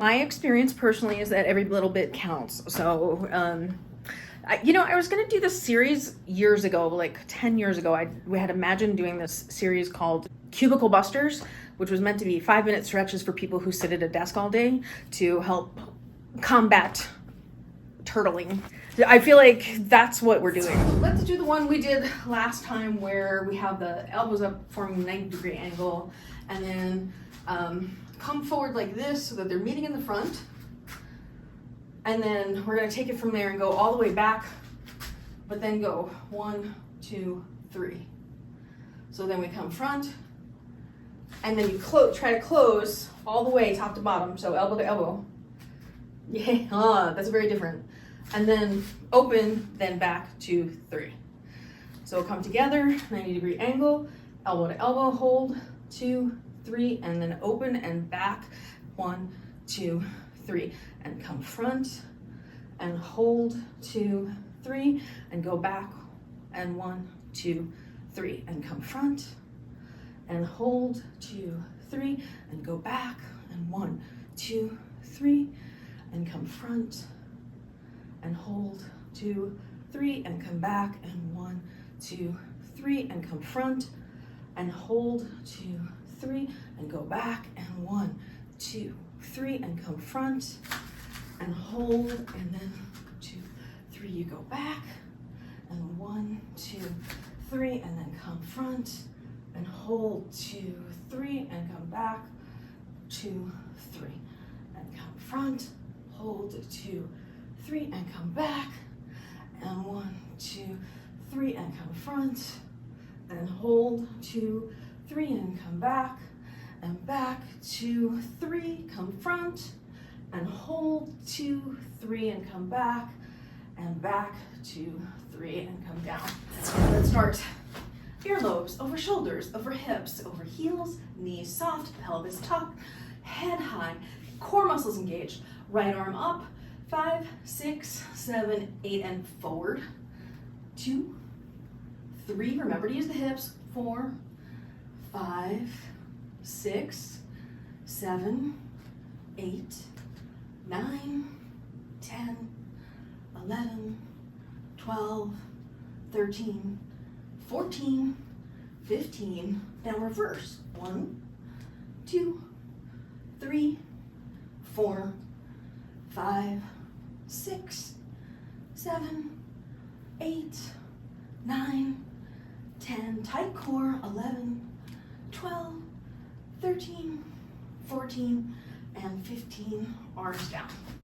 My experience personally is that every little bit counts. So, I was going to do this series years ago, like 10 years ago. We had imagined doing this series called Cubicle Busters, which was meant to be 5-minute stretches for people who sit at a desk all day to help combat turtling. I feel like that's what we're doing. Let's do the one we did last time where we have the elbows up forming a 90-degree angle, and then come forward like this so that they're meeting in the front. And then we're gonna take it from there and go all the way back, but then go 1, 2, 3. So then we come front, and then you try to close all the way top to bottom, so elbow to elbow. Yeah, that's very different. And then open, then back 2, 3. So come together, 90-degree angle, elbow to elbow, hold, 2, 3, and then open and back, 1, 2, 3, and come front and hold, 2, 3, and go back, and 1, 2, 3, and come front and hold, 2, 3, and go back, and 1, 2, 3, and come front and hold, 2, 3, and come back, and 1, 2, 3, and come front and hold, 2, 3, and go back, and 1, 2, 3, and come front and hold, and then 2, 3, you go back, and 1, 2, 3, and then come front and hold, 2, 3, and come back, 2, 3, and come front, hold, 2, 3, and come back, and 1, 2, 3, and come front, and hold, 2, 3, and come back, and back, 2, 3, come front, and hold, 2, 3, and come back, and back, 2, 3, and come down. Let's start. Earlobes, over shoulders, over hips, over heels, knees soft, pelvis tucked, head high, core muscles engaged, right arm up, 5, 6, 7, 8, and forward, 2, 3, remember to use the hips, 4, 5, 6, 7, 8, 9, 10, 11, 12, 13, 14, 15, now reverse, 1, 2, 3, 4, 5, 6, 7, 8, 9, 10, tight core, 11, 12, 13, 14, and 15, arms down.